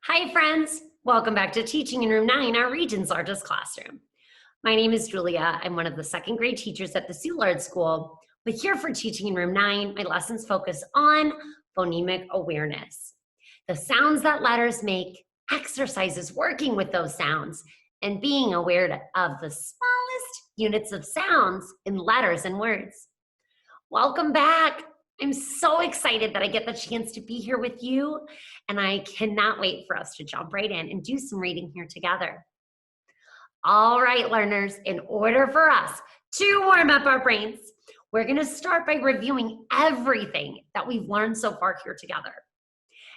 Hi, friends. Welcome back to Teaching in Room 9, our region's largest classroom. My name is Julia. I'm one of the second grade teachers at the Syllables School. But here for Teaching in Room 9, my lessons focus on phonemic awareness. The sounds that letters make, exercises working with those sounds, and being aware of the smallest units of sounds in letters and words. Welcome back. I'm so excited that I get the chance to be here with you, and I cannot wait for us to jump right in and do some reading here together. All right, learners, in order for us to warm up our brains, we're going to start by reviewing everything that we've learned so far here together.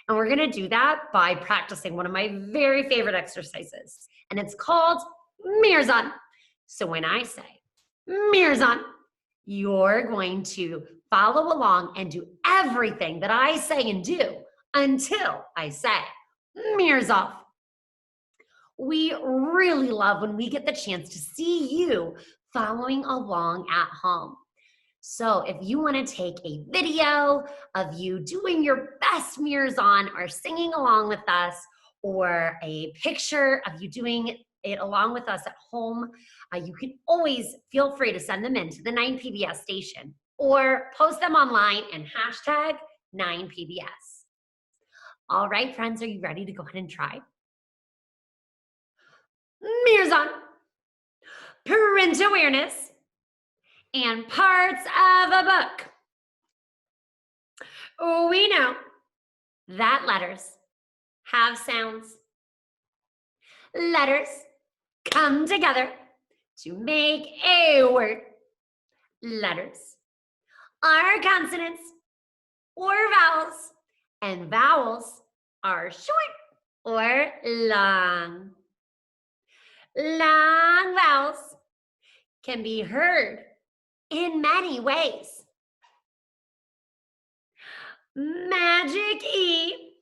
And we're going to do that by practicing one of my very favorite exercises, and it's called mirrors on. So when I say mirrors on, you're going to follow along and do everything that I say and do until I say mirrors off. We really love when we get the chance to see you following along at home. So if you want to take a video of you doing your best mirrors on or singing along with us, or a picture of you doing it along with us at home, you can always feel free to send them in to the 9PBS station or post them online and hashtag 9PBS. All right, friends, are you ready to go ahead and try? Mirrors on, print awareness, and parts of a book. We know that letters have sounds. Letters come together to make a word. Letters are consonants or vowels, and vowels are short or long. Long vowels can be heard in many ways. Magic E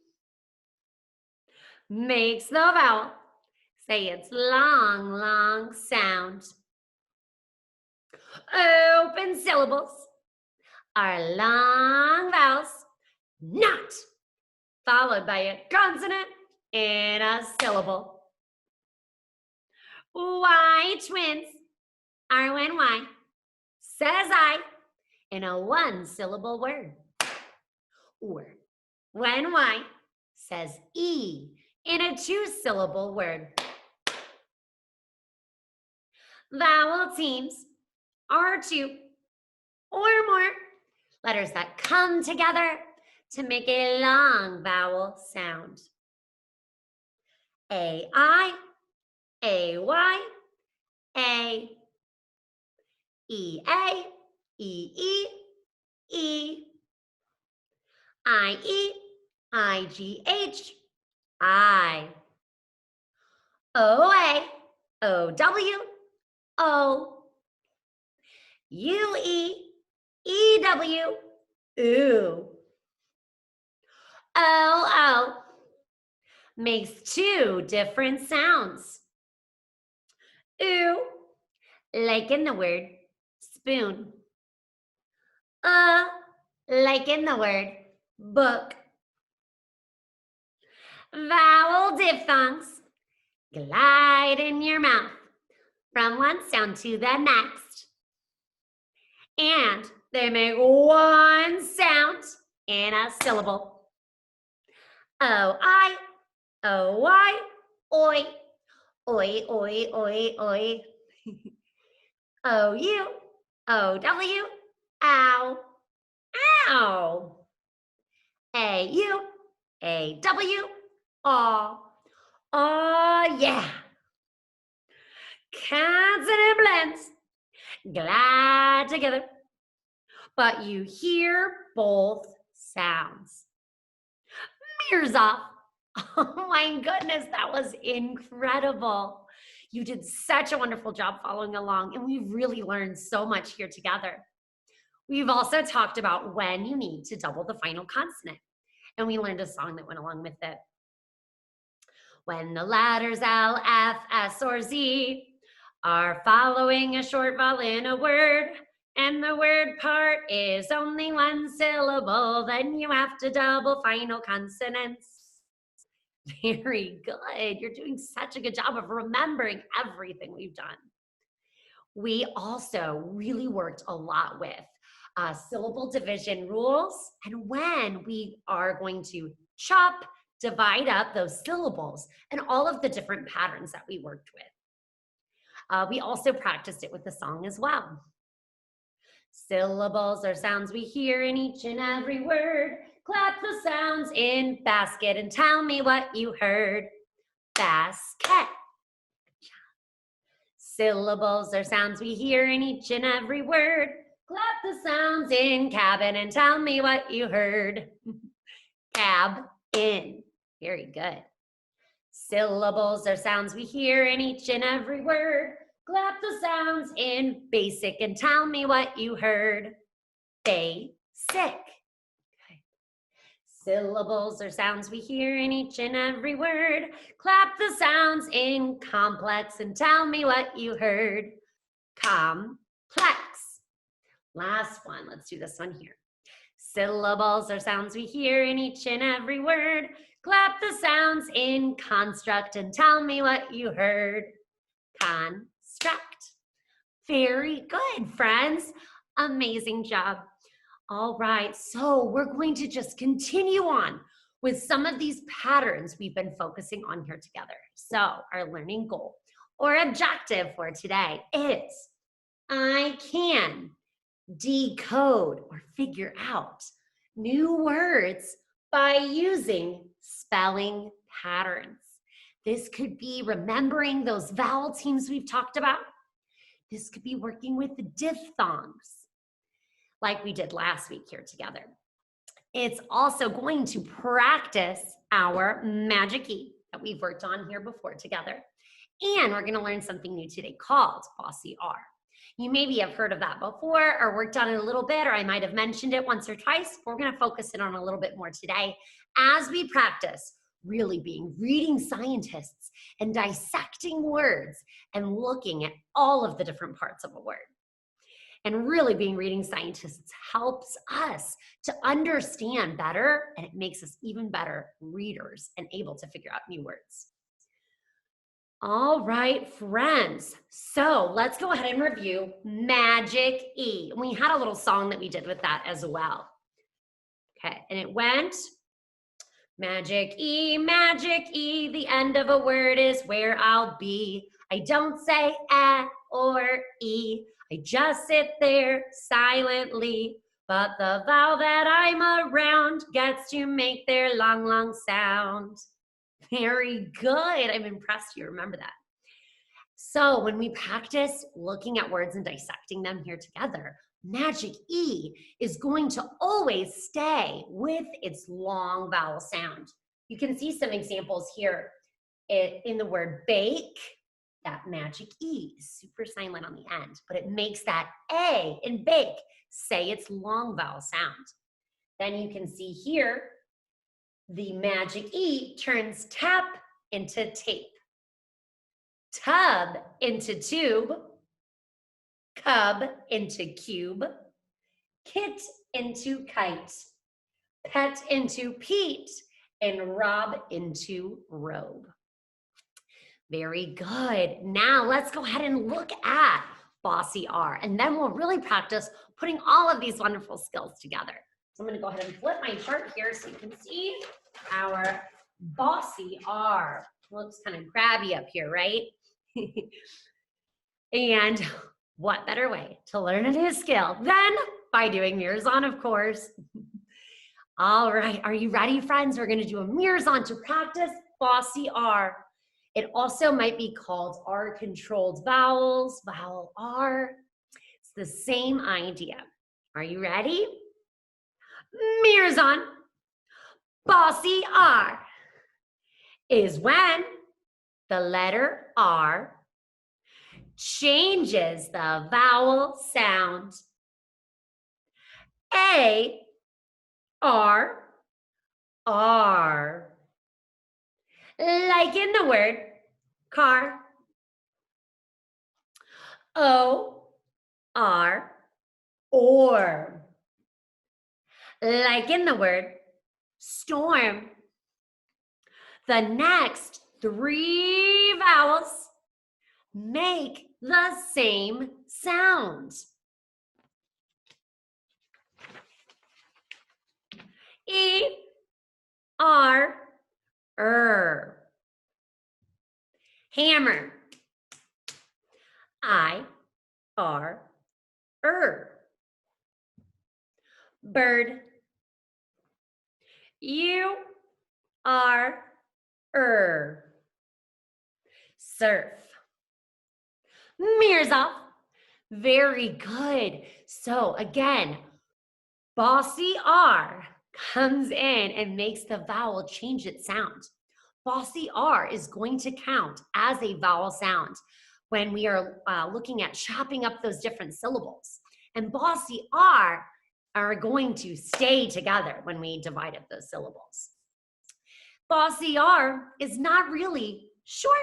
makes the vowel say its long, long sound. Open syllables are long vowels, not followed by a consonant in a syllable. Y twins are when Y says I in a one-syllable word, or when Y says E in a two-syllable word. Vowel teams are two or more letters that come together to make a long vowel sound. A-I, A-Y, A, E-A, E-E, E, I-E, I-G-H, I, O-A, O-W, O, U-E, E-W, ooh. O-O makes two different sounds. Ooh, like in the word spoon. Like in the word book. Vowel diphthongs glide in your mouth from one sound to the next. And they make one sound in a syllable. O-I, O-Y, oi, oi, oi, oi, oi. O-U, O-W, ow, ow. A-U, A-W, aw, aw, yeah. Consonant blends glide together, but you hear both sounds. Mirrors off. Oh my goodness, that was incredible. You did such a wonderful job following along, and we really learned so much here together. We've also talked about when you need to double the final consonant, and we learned a song that went along with it. When the letters L, F, S, or Z are following a short vowel in a word, and the word part is only one syllable, then you have to double final consonants. Very good. You're doing such a good job of remembering everything we've done. We also really worked a lot with syllable division rules and when we are going to chop, divide up those syllables and all of the different patterns that we worked with. We also practiced it with the song as well. Syllables are sounds we hear in each and every word. Clap the sounds in basket and tell me what you heard. Basket. Syllables are sounds we hear in each and every word. Clap the sounds in cabin and tell me what you heard. Cab in. Very good. Syllables are sounds we hear in each and every word. Clap the sounds in basic and tell me what you heard. Basic. Okay. Syllables are sounds we hear in each and every word. Clap the sounds in complex and tell me what you heard. Complex. Last one, let's do this one here. Syllables are sounds we hear in each and every word. Clap the sounds in construct and tell me what you heard. Construct. Very good, friends. Amazing job. All right, so we're going to just continue on with some of these patterns we've been focusing on here together. So our learning goal or objective for today is I can decode or figure out new words by using spelling patterns. This could be remembering those vowel teams we've talked about. This could be working with the diphthongs like we did last week here together. It's also going to practice our magic E that we've worked on here before together. And we're going to learn something new today called Bossy R. You maybe have heard of that before or worked on it a little bit, or I might have mentioned it once or twice. We're going to focus it on a little bit more today as we practice really being reading scientists and dissecting words and looking at all of the different parts of a word. And really being reading scientists helps us to understand better, and it makes us even better readers and able to figure out new words. All right, friends. So let's go ahead and review Magic E. We had a little song that we did with that as well. Okay, and it went, Magic E, the end of a word is where I'll be. I don't say A or E. I just sit there silently, but the vowel that I'm around gets to make their long, long sound. Very good. I'm impressed you remember that. So when we practice looking at words and dissecting them here together, Magic E is going to always stay with its long vowel sound. You can see some examples here in the word bake. That Magic E is super silent on the end, but it makes that A in bake say its long vowel sound. Then you can see here, the Magic E turns tap into tape, tub into tube, cub into cube, kit into kite, pet into Pete, and Rob into robe. Very good. Now let's go ahead and look at Bossy R, and then we'll really practice putting all of these wonderful skills together. So I'm going to go ahead and flip my chart here so you can see our Bossy R. Looks kind of grabby up here, right? And what better way to learn a new skill than by doing mirrors on, of course. All right, are you ready, friends? We're going to do a mirrors on to practice Bossy R. It also might be called R-controlled vowels, vowel R. It's the same idea. Are you ready? Mirrors on. Bossy R is when the letter R changes the vowel sound. A, R, R. Like in the word car. O, R, or. Like in the word storm. The next 3 vowels make the same sound. E, R, Hammer. I, R, Bird. U, R, Surf. Mirza. Very good. So again, Bossy R comes in and makes the vowel change its sound. Bossy R is going to count as a vowel sound when we are looking at chopping up those different syllables. And Bossy R are going to stay together when we divide up those syllables. Bossy R is not really short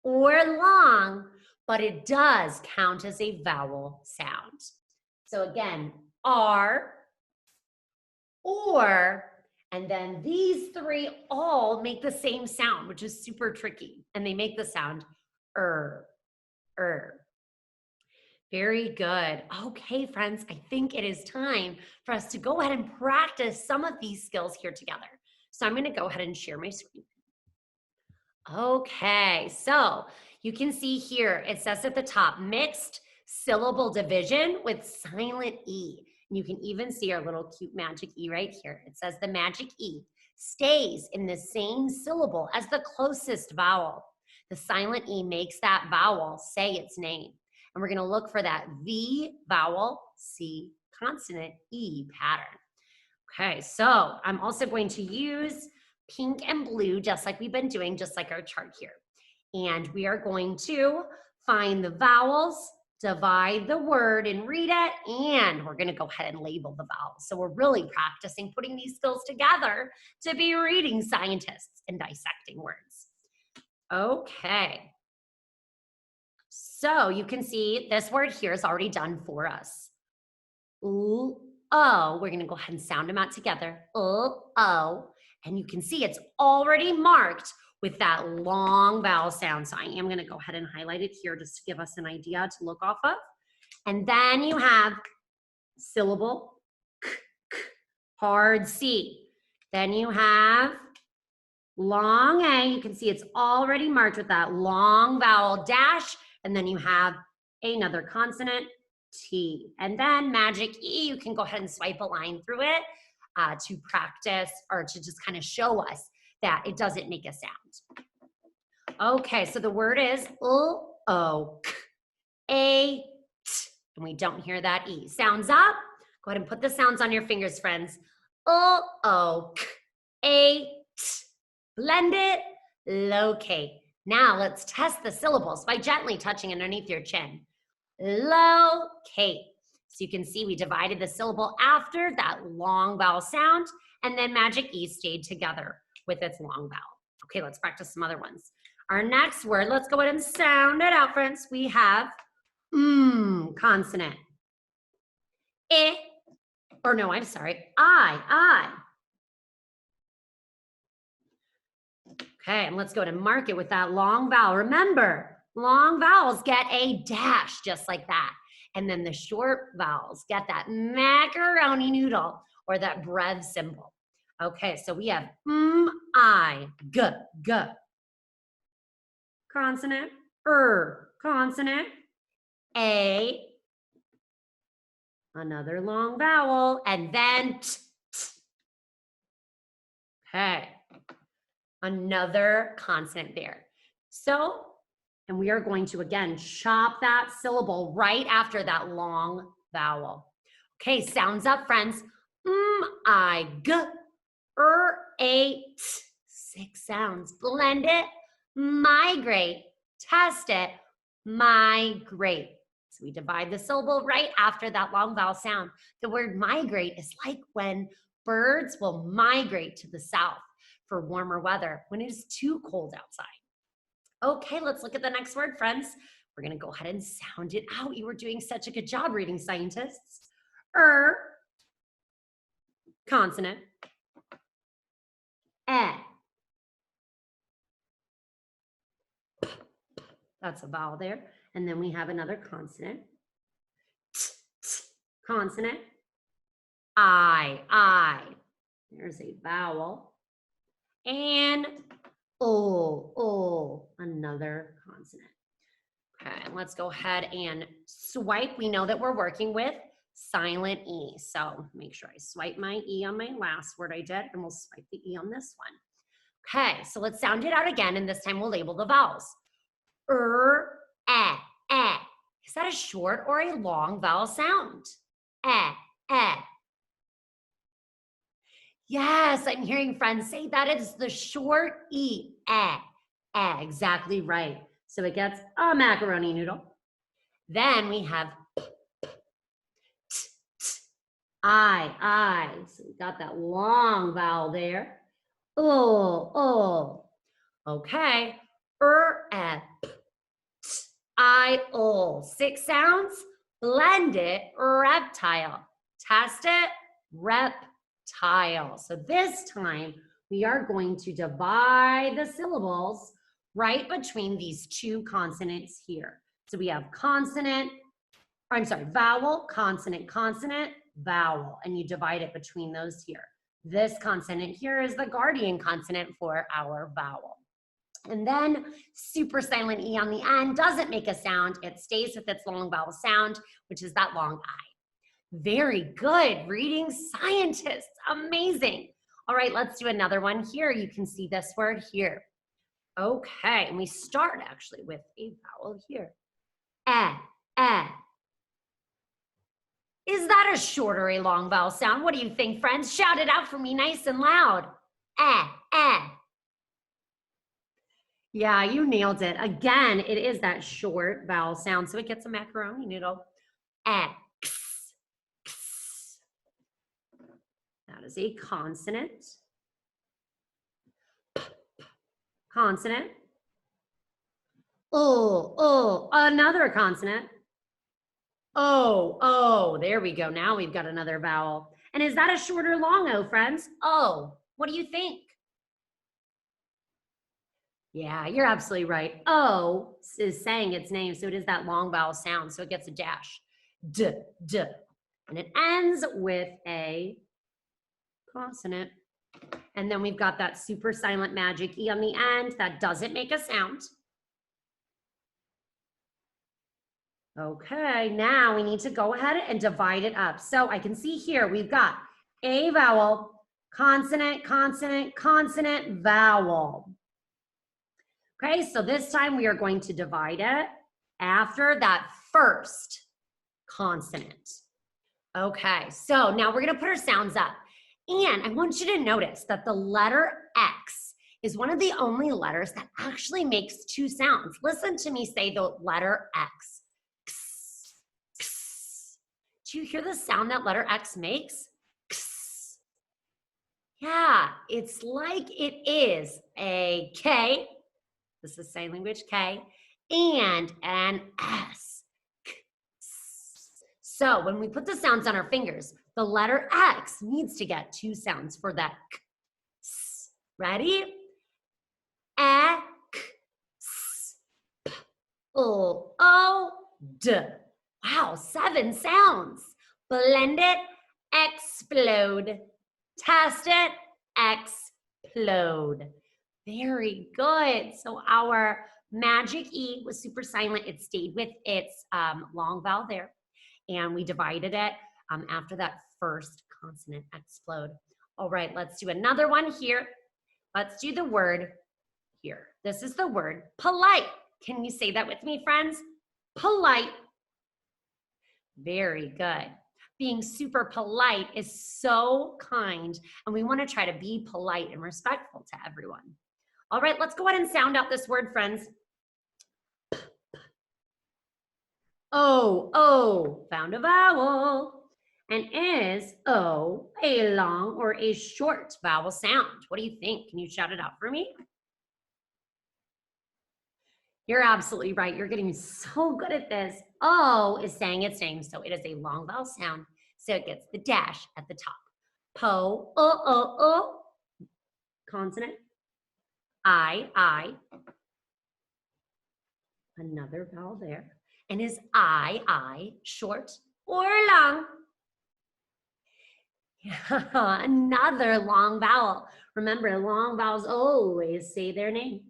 or long, but it does count as a vowel sound. So again, R, or, and then these 3 all make the same sound, which is super tricky. And they make the sound Very good. Okay, friends, I think it is time for us to go ahead and practice some of these skills here together. So I'm going to go ahead and share my screen. Okay, so you can see here, it says at the top, mixed syllable division with silent E. And you can even see our little cute magic E right here. It says the magic E stays in the same syllable as the closest vowel. The silent E makes that vowel say its name. And we're going to look for that V vowel, C consonant, E pattern. Okay, so I'm also going to use pink and blue, just like we've been doing, just like our chart here. And we are going to find the vowels, divide the word and read it, and we're going to go ahead and label the vowels. So we're really practicing putting these skills together to be reading scientists and dissecting words. Okay. So you can see this word here is already done for us. Ooh, oh, we're going to go ahead and sound them out together. Oh. And you can see it's already marked with that long vowel sound. So I am going to go ahead and highlight it here just to give us an idea to look off of. And then you have syllable, hard C. Then you have long A. You can see it's already marked with that long vowel dash. And then you have another consonant, T. And then magic E, you can go ahead and swipe a line through it to practice or to just kind of show us that it doesn't make a sound. Okay, so the word is O, A, T, and we don't hear that E. Sounds up. Go ahead and put the sounds on your fingers, friends. O, A, T. Blend it, locate. Now let's test the syllables by gently touching underneath your chin. Locate. So you can see we divided the syllable after that long vowel sound, and then magic E stayed together with its long vowel. Okay, let's practice some other ones. Our next word, let's go ahead and sound it out, friends. We have consonant. I. Okay, and let's go to mark it with that long vowel. Remember, long vowels get a dash just like that. And then the short vowels get that macaroni noodle or that bread symbol. Okay, so we have I, G. Consonant, consonant, A, another long vowel, and then T. Okay. Another consonant there. So, and we are going to, again, chop that syllable right after that long vowel. Okay, sounds up, friends. I, G, A, T. 6 sounds. Blend it, migrate, test it, migrate. So we divide the syllable right after that long vowel sound. The word migrate is like when birds will migrate to the south for warmer weather when it is too cold outside. Okay, let's look at the next word, friends. We're going to go ahead and sound it out. You were doing such a good job reading, scientists. Consonant. That's a vowel there. And then we have another consonant. Consonant. I. There's a vowel. And another consonant. Okay, let's go ahead and swipe. We know that we're working with silent E. So make sure I swipe my E on my last word I did, and we'll swipe the E on this one. Okay, so let's sound it out again, and this time we'll label the vowels. Eh. Is that a short or a long vowel sound? Eh. Yes, I'm hearing friends say that it's the short E. Exactly right. So it gets a macaroni noodle. Then we have I. So we got that long vowel there. Okay. I. 6 sounds. Blend it. Reptile. Test it. Reptile. So this time we are going to divide the syllables right between these two consonants here. So we have vowel, consonant, consonant, vowel, and you divide it between those here. This consonant here is the guardian consonant for our vowel. And then super silent E on the end doesn't make a sound. It stays with its long vowel sound, which is that long I. Very good, reading scientists, amazing. All right, let's do another one here. You can see this word here. Okay, and we start actually with a vowel here. Is that a short or a long vowel sound? What do you think, friends? Shout it out for me nice and loud. Yeah, you nailed it. Again, it is that short vowel sound, so it gets a macaroni noodle. X. That is a consonant. Consonant. Another consonant. There we go. Now we've got another vowel. And is that a short or long O, friends? What do you think? Yeah, you're absolutely right. O is saying its name, so it is that long vowel sound, so it gets a dash. D. And it ends with a consonant. And then we've got that super silent magic E on the end that doesn't make a sound. Okay, now we need to go ahead and divide it up. So I can see here we've got a vowel, consonant, consonant, consonant, vowel. Okay, so this time we are going to divide it after that first consonant. Okay, so now we're gonna put our sounds up. And I want you to notice that the letter X is one of the only letters that actually makes two sounds. Listen to me say the letter X. X, X. Do you hear the sound that letter X makes? X. Yeah, it's like it is a K. This is sign language K, and an S. So when we put the sounds on our fingers, the letter X needs to get two sounds for that K. Ready? X, P, O, D. Wow, 7 sounds. Blend it, explode. Test it, explode. Very good. So our magic E was super silent. It stayed with its long vowel there. And we divided it after that first consonant, explode. All right, let's do another one here. Let's do the word here. This is the word polite. Can you say that with me, friends? Polite. Very good. Being super polite is so kind, and we want to try to be polite and respectful to everyone. All right, let's go ahead and sound out this word, friends. Found a vowel. And is O a long or a short vowel sound? What do you think? Can you shout it out for me? You're absolutely right. You're getting so good at this. O is saying its name, so it is a long vowel sound. So it gets the dash at the top. Po, o, consonant. I. Another vowel there. And is I short or long? Another long vowel. Remember, long vowels always say their name.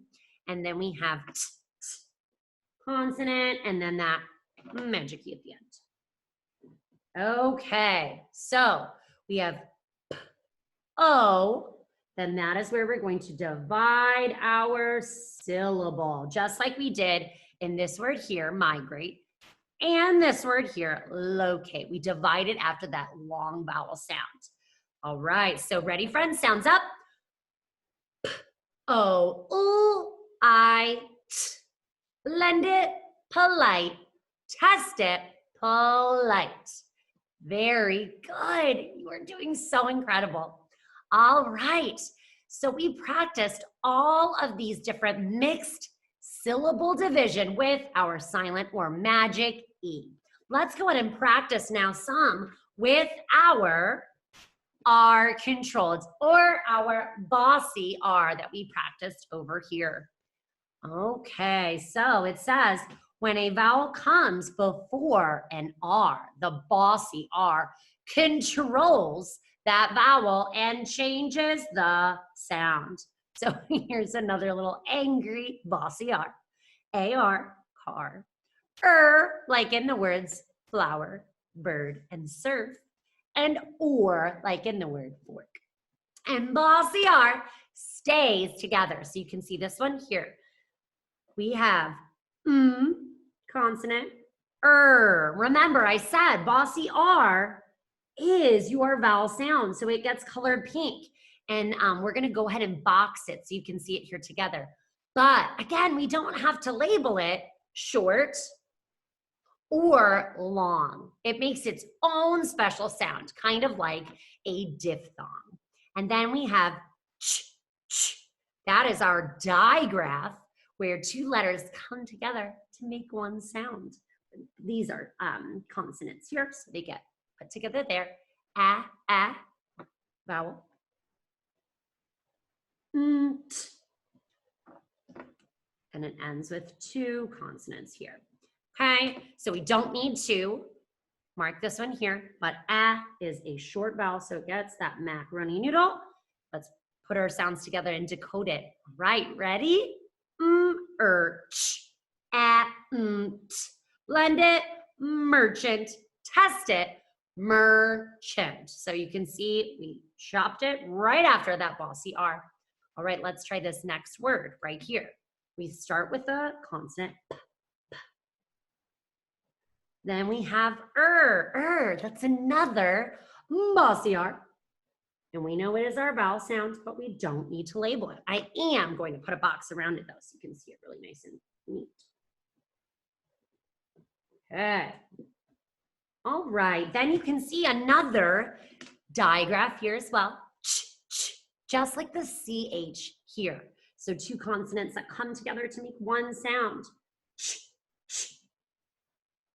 And then we have t, consonant, and then that magic key at the end. Okay, so we have p, o, then that is where we're going to divide our syllable, just like we did in this word here, migrate, and this word here, locate. We divide it after that long vowel sound. All right, so ready, friends? Sounds up. P, o, u, I, t. Lend it, polite. Test it, polite. Very good. You are doing so incredible. All right, so we practiced all of these different mixed syllable division with our silent or magic E. Let's go ahead and practice now some with our R controlled or our Bossy R that we practiced over here. Okay, so it says when a vowel comes before an R, the Bossy R controls that vowel and changes the sound. So here's another little angry Bossy R. A-R, car. Like in the words flower, bird, and surf. And or, like in the word fork. And Bossy R stays together. So you can see this one here. We have consonant, Remember, I said Bossy R is your vowel sound, so it gets colored pink. And we're gonna go ahead and box it so you can see it here together. But again, we don't have to label it short or long. It makes its own special sound, kind of like a diphthong. And then we have ch, ch. That is our digraph, where two letters come together to make one sound. These are consonants here, so they get put together there. A, vowel. T. And it ends with two consonants here. Okay, so we don't need to mark this one here, but A is a short vowel, so it gets that macaroni noodle. Let's put our sounds together and decode it. All right, ready? Ch, A, t. Blend it, merchant. Test it, merchant. So you can see we chopped it right after that Bossy R. All right, let's try this next word right here. We start with the consonant p. Then we have that's another Bossy R. And we know it is our vowel sound, but we don't need to label it. I am going to put a box around it though, so you can see it really nice and neat. Okay. All right, then you can see another digraph here as well. Ch, ch, just like the CH here. So two consonants that come together to make one sound. Ch, ch.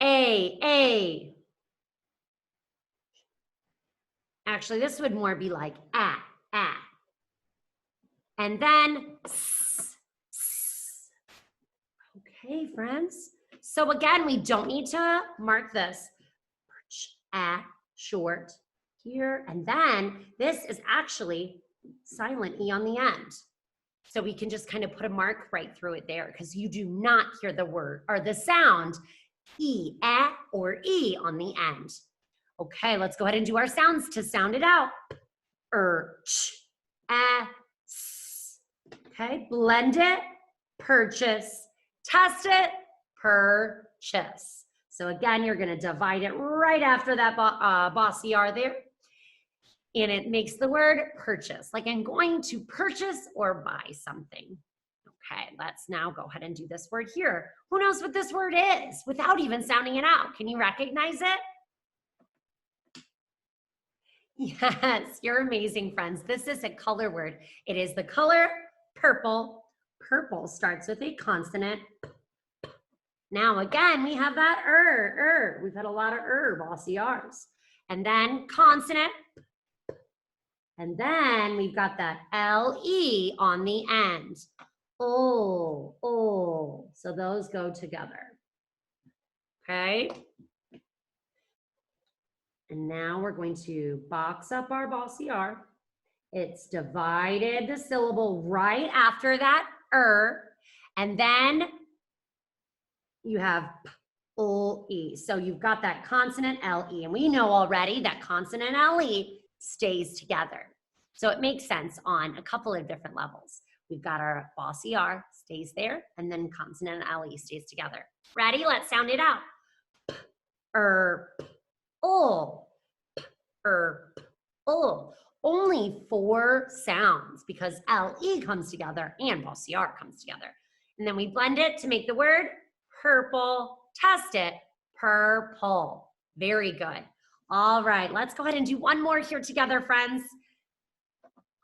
A. Actually, this would more be like a. And then s. Okay, friends. So again, we don't need to mark this. Short here. And then this is actually silent E on the end. So we can just kind of put a mark right through it there because you do not hear the word or the sound E, or E on the end. Okay, let's go ahead and do our sounds to sound it out. Ch, s. Okay, blend it, purchase, test it, purchase. So again, you're gonna divide it right after that Bossy R there. And it makes the word purchase, like I'm going to purchase or buy something. Okay, let's now go ahead and do this word here. Who knows what this word is without even sounding it out? Can you recognize it? Yes, you're amazing, friends. This is a color word. It is the color purple. Purple starts with a consonant. Now again, we have that We've had a lot of Bossy R's. And then consonant. And then we've got that LE on the end. O. So those go together. Okay. And now we're going to box up our Bossy R. It's divided the syllable right after that and then you have P-O-E. So you've got that consonant L-E, and we know already that consonant L-E stays together. So it makes sense on a couple of different levels. We've got our Bossy R stays there, and then consonant L-E stays together. Ready? Let's sound it out. P-O. P-O. Only 4 sounds because L-E comes together and Bossy R comes together. And then we blend it to make the word purple. Test it. Purple. Very good. All right, let's go ahead and do one more here together, friends.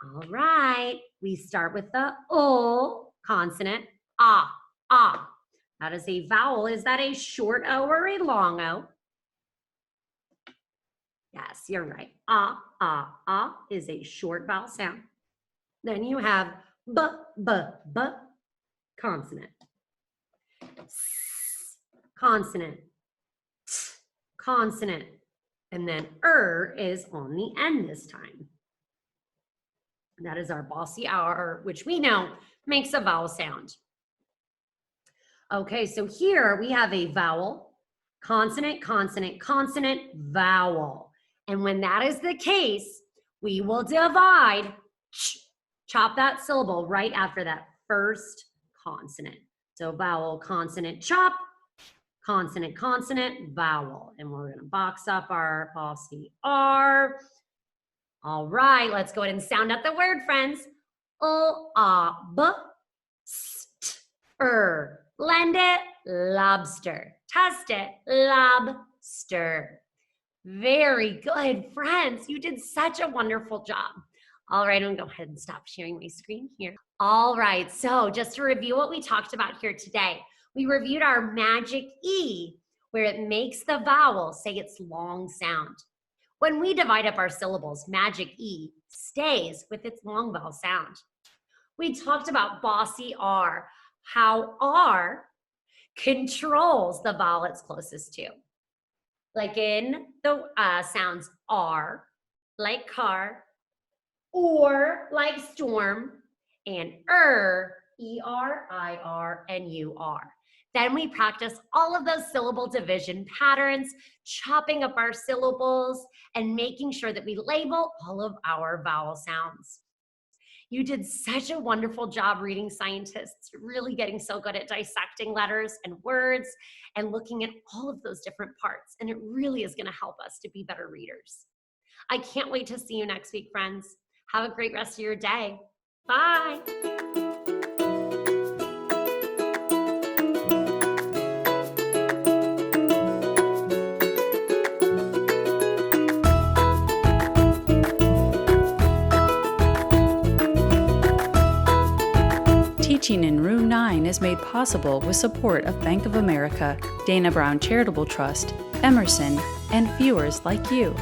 All right, we start with the O consonant, ah. That is a vowel. Is that a short O or a long O? Yes, you're right. Ah is a short vowel sound. Then you have b consonant. S, consonant. T, consonant. And then is on the end this time. And that is our Bossy R, which we know makes a vowel sound. Okay, so here we have a vowel, consonant, consonant, consonant, vowel. And when that is the case, we will divide, chop that syllable right after that first consonant. So vowel, consonant, chop, consonant, consonant, vowel. And we're gonna box up our Bossy R. All right, let's go ahead and sound out the word, friends. O-A-B-S-T-R. Blend it, lobster. Test it, lobster. Very good, friends. You did such a wonderful job. All right, I'm gonna go ahead and stop sharing my screen here. All right, so just to review what we talked about here today, we reviewed our magic E, where it makes the vowel say its long sound. When we divide up our syllables, magic E stays with its long vowel sound. We talked about Bossy R, how R controls the vowel it's closest to. Like in the sounds R, like car, or like storm, and E-R, I-R, and U-R. Then we practice all of those syllable division patterns, chopping up our syllables, and making sure that we label all of our vowel sounds. You did such a wonderful job reading, scientists, really getting so good at dissecting letters and words and looking at all of those different parts. And it really is gonna help us to be better readers. I can't wait to see you next week, friends. Have a great rest of your day. Bye. Teaching in Room 9 is made possible with support of Bank of America, Dana Brown Charitable Trust, Emerson, and viewers like you.